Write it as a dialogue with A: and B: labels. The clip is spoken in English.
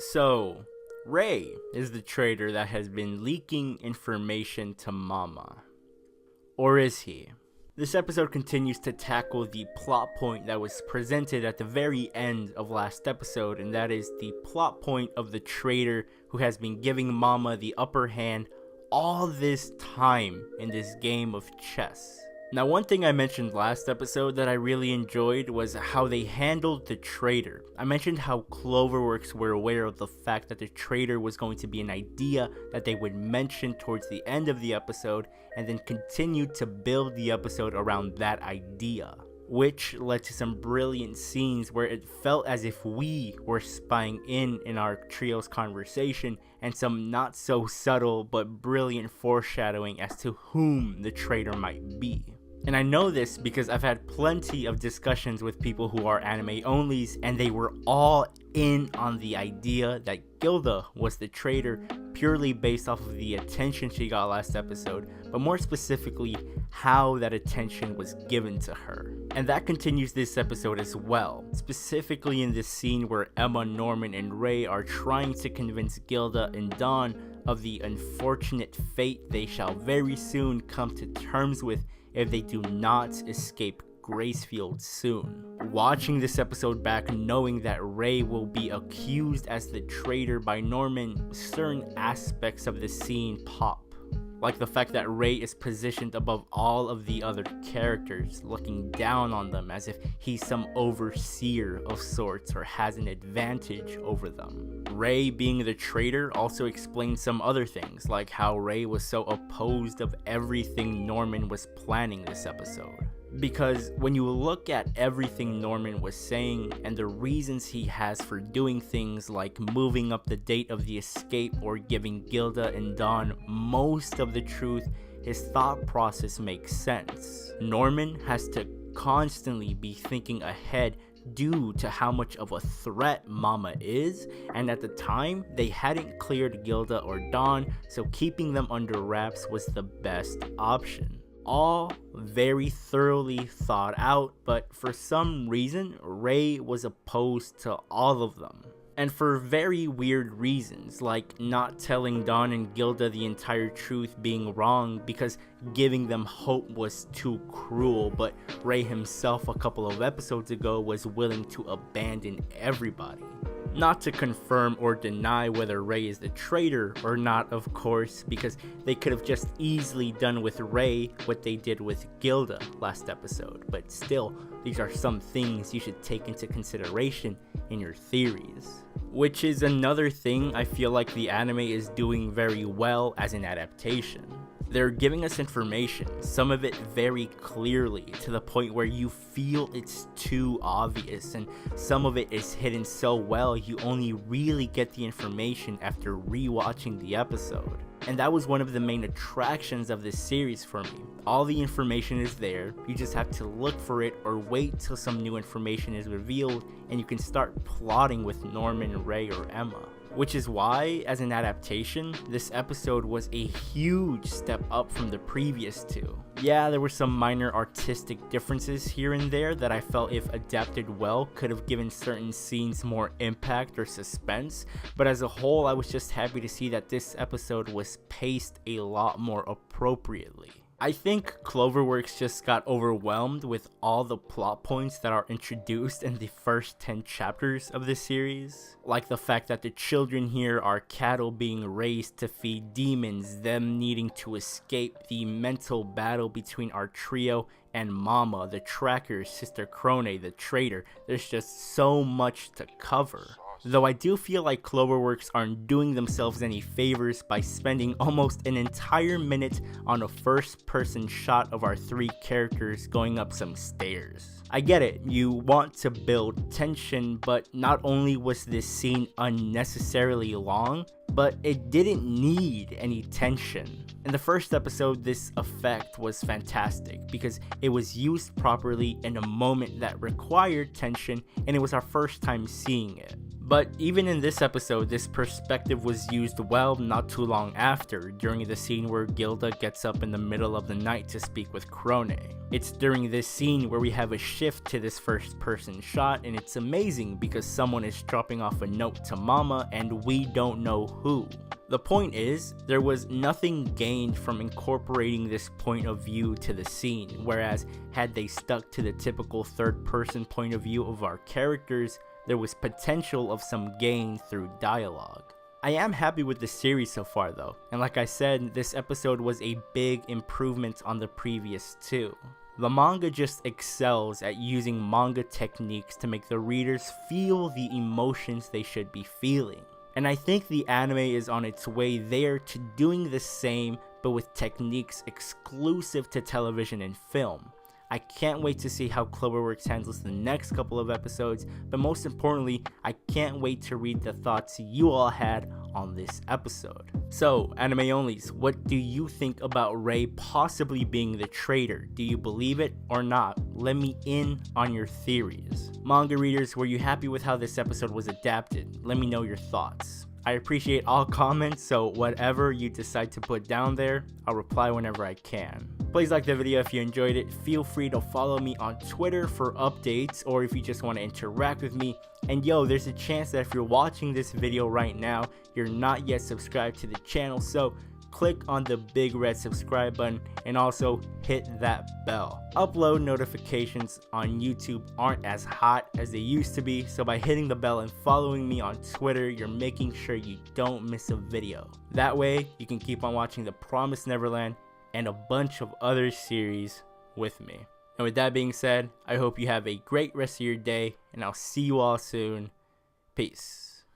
A: So, Ray is the traitor that has been leaking information to Mama. Or is he? This episode continues to tackle the plot point that was presented at the very end of last episode, and that is the plot point of the traitor who has been giving Mama the upper hand all this time in this game of chess. Now, one thing I mentioned last episode that I really enjoyed was how they handled the traitor. I mentioned how Cloverworks were aware of the fact that the traitor was going to be an idea that they would mention towards the end of the episode, and then continued to build the episode around that idea, which led to some brilliant scenes where it felt as if we were spying in our trio's conversation, and some not so subtle but brilliant foreshadowing as to whom the traitor might be. And I know this because I've had plenty of discussions with people who are anime onlys, and they were all in on the idea that Gilda was the traitor purely based off of the attention she got last episode, but more specifically, how that attention was given to her. And that continues this episode as well, specifically in this scene where Emma, Norman, and Ray are trying to convince Gilda and Dawn of the unfortunate fate they shall very soon come to terms with if they do not escape Gracefield soon. Watching this episode back, knowing that Ray will be accused as the traitor by Norman, certain aspects of the scene pop. Like the fact that Ray is positioned above all of the other characters, looking down on them as if he's some overseer of sorts or has an advantage over them. Ray being the traitor also explains some other things, like how Ray was so opposed of everything Norman was planning this episode. Because when you look at everything Norman was saying and the reasons he has for doing things like moving up the date of the escape or giving Gilda and Dawn most of the truth, his thought process makes sense. Norman has to constantly be thinking ahead due to how much of a threat Mama is, and at the time they hadn't cleared Gilda or Dawn, so keeping them under wraps was the best option. All very thoroughly thought out, but for some reason Ray was opposed to all of them. And for very weird reasons, like not telling Dawn and Gilda the entire truth being wrong because giving them hope was too cruel, but Ray himself a couple of episodes ago was willing to abandon everybody. Not to confirm or deny whether Ray is the traitor or not, of course, because they could have just easily done with Ray what they did with Gilda last episode, but still, these are some things you should take into consideration in your theories. Which is another thing I feel like the anime is doing very well as an adaptation. They're giving us information, some of it very clearly, to the point where you feel it's too obvious, and some of it is hidden so well you only really get the information after rewatching the episode. And that was one of the main attractions of this series for me. All the information is there, you just have to look for it or wait till some new information is revealed and you can start plotting with Norman, Ray, or Emma. Which is why, as an adaptation, this episode was a huge step up from the previous two. Yeah, there were some minor artistic differences here and there that I felt, if adapted well, could have given certain scenes more impact or suspense, but as a whole I was just happy to see that this episode was paced a lot more appropriately. I think Cloverworks just got overwhelmed with all the plot points that are introduced in the first 10 chapters of the series. Like the fact that the children here are cattle being raised to feed demons, them needing to escape, the mental battle between our trio and Mama, the tracker, Sister Crone, the traitor. There's just so much to cover. Though I do feel like Cloverworks aren't doing themselves any favors by spending almost an entire minute on a first-person shot of our three characters going up some stairs. I get it, you want to build tension, but not only was this scene unnecessarily long, but it didn't need any tension. In the first episode, this effect was fantastic because it was used properly in a moment that required tension, and it was our first time seeing it. But even in this episode, this perspective was used well not too long after, during the scene where Gilda gets up in the middle of the night to speak with Krone. It's during this scene where we have a shift to this first person shot, and it's amazing because someone is dropping off a note to Mama and we don't know who. The point is, there was nothing gained from incorporating this point of view to the scene, whereas had they stuck to the typical third person point of view of our characters, there was potential of some gain through dialogue. I am happy with the series so far though, and like I said, this episode was a big improvement on the previous two. The manga just excels at using manga techniques to make the readers feel the emotions they should be feeling. And I think the anime is on its way there to doing the same, but with techniques exclusive to television and film. I can't wait to see how Cloverworks handles the next couple of episodes, but most importantly, I can't wait to read the thoughts you all had on this episode. So, anime onlys, what do you think about Rei possibly being the traitor? Do you believe it or not? Let me in on your theories. Manga readers, were you happy with how this episode was adapted? Let me know your thoughts. I appreciate all comments, so whatever you decide to put down there, I'll reply whenever I can. Please like the video if you enjoyed it. Feel free to follow me on Twitter for updates, or if you just want to interact with me. And yo, there's a chance that if you're watching this video right now, you're not yet subscribed to the channel, so click on the big red subscribe button and also hit that bell. Upload notifications on YouTube aren't as hot as they used to be, so by hitting the bell and following me on Twitter, you're making sure you don't miss a video. That way, you can keep on watching The Promised Neverland and a bunch of other series with me. And with that being said, I hope you have a great rest of your day, and I'll see you all soon. Peace.